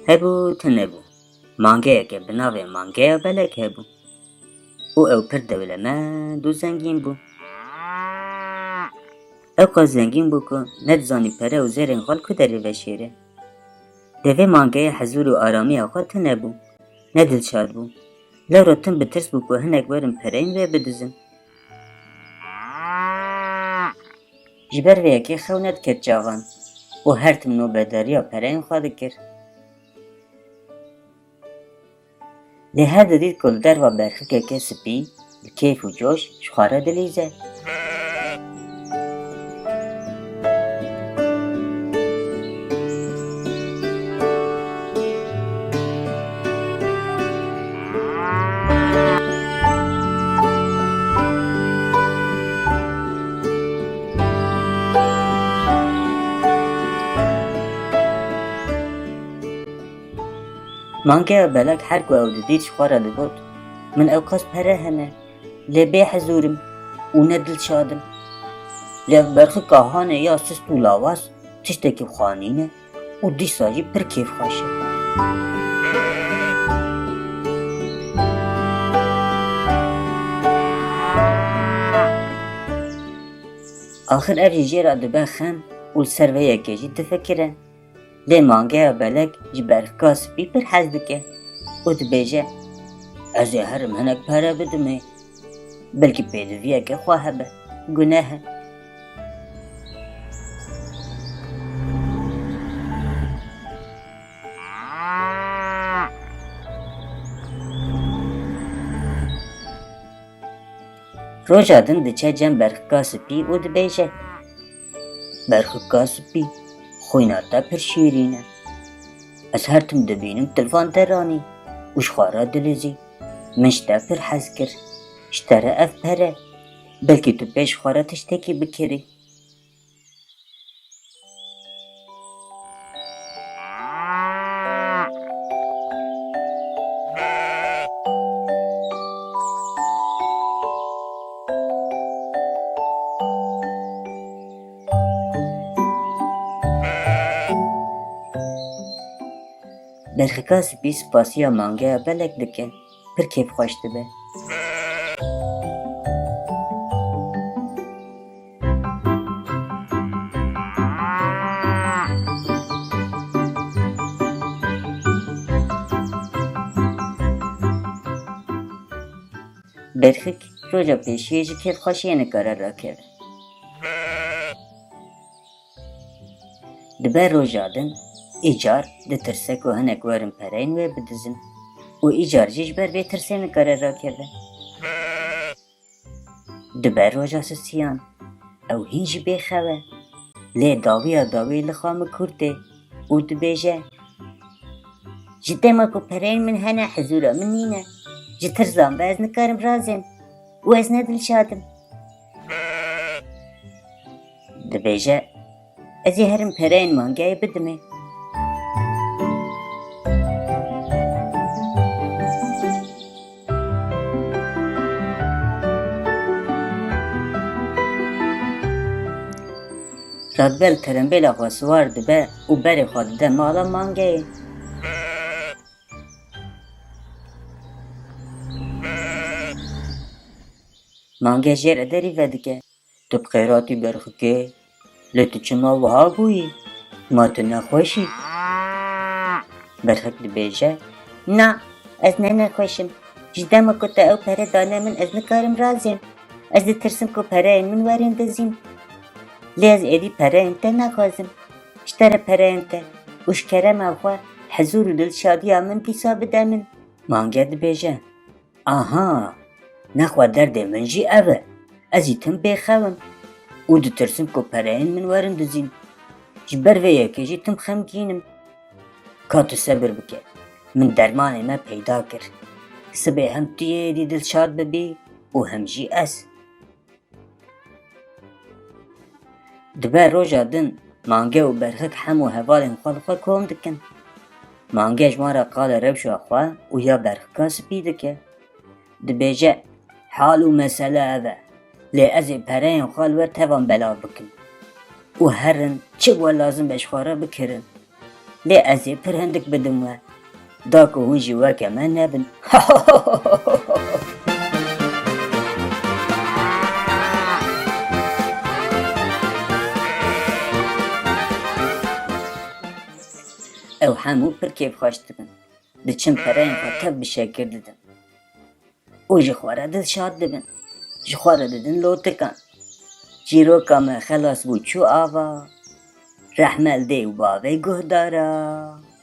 هبو تنبو مانگه که بناوه مانگه بلک هبو او پر دولمند و زنگین بو. او که زنگین بو که ندزانی پره و زیرین خال که داری وشیره. دوه مانگه حضور و آرامی آخواه تنبو ندل شاد بو. لارو تن بترس بو که هنگ ورم پرین و بدزن. جبر و یکی خونت کت جاغان و هر تم نو بداریا پرین خواهد کرد. لهذا دید کل در و برخی که سپی کیف و جوش شخاره دلیزه. مانگه بلک هر کو او دید شخاره لگود من او قصد پره همه لبه حضورم و ندل شادم لب برخی کاهانه یا سست و لاواز تشتکی خانینه و دی ساجی پر کیف خواشه. آخر ارجی را دبه خم و سروه کجی تفکره لی مانگه بلک جبر کاس بی پر حزدکه و دبیجه از هرم هنک پره بدمه بلکه پیدویه که خواه به گناه. روژا دن دچه جن برخ کاس بی و دبیجه برخ کاس بی خویناتا پر شیرینه از هر تم دبینم تلفان ترانی وش خوارا دلیزی منشتا پر حز کر اشتره اف پره بلکه تو پیش خوارا تشتکی بکری. برخی کاس بی سپاسیا مانگه بلک دکه پر کیف خوشته به. برخی روژا پیشیه جی کیف خوشیه نکاره را کرد. دبر روژا دن ایجار ده ترسه که هنک ورم پرین و بدزن و ایجار جیش بر به ترسه نکاره را کرده. دبر روژا سسیان او هینج بخواه لی داوی لخام کرده و دبیجه جده ما که پرین من هنه حضورا من نینه جه ترزان و از نکارم رازم و از ندل شادم. دبیجه از هرم پرین مانگه بدمه. رادبل ترنبیل آقا سوار دبه و بری خود ده مالا مانگه. مانگه جیر داری ودکه تو بخیراتی برخکه لیتو چما وها بویی ما تو نخوشی. برخک دبیجه نه از نه نخوشم جده ما کتا او پره دانه من از نکارم رازیم از ده ترسم که پره من وارین دزیم لی از ایدی پره انته نخوازم اشتر پره انته وش کرم اوخوا حضور دل شادی آمن پیسا بده من. مانگه دبیجه آها نخوا درد من جی اوه ازی تم بخوام او ده ترسم که پره من وارن دزیم جبر و یکی جی تم خمگینم کاتو صبر بکه من درمان ما پیدا کر سبه هم تیه دی دل شاد ببی و هم جی از. دبر روژا دن مانگه و برخک همو حوالین خوال خواه کوم دکن. مانگه جمارا قال روشو خواه و یا برخکا سپی دکه. دبیجه حال و مسئله اوه لی از پرین خوال ور توان بلا بکن و هرن چه و لازم بشخواره بکرن لی از ای پر هندک بدم و دا که هون جوا که من نبن. او همو پر کیف خوش دبن. دچم پرین خطب بشکر ددم. او جخواره دل شاد دبن. جخواره ددن لوتکان. جیرو کام خلاص بو چو آوا. رحمل دی و باوی گهدارا.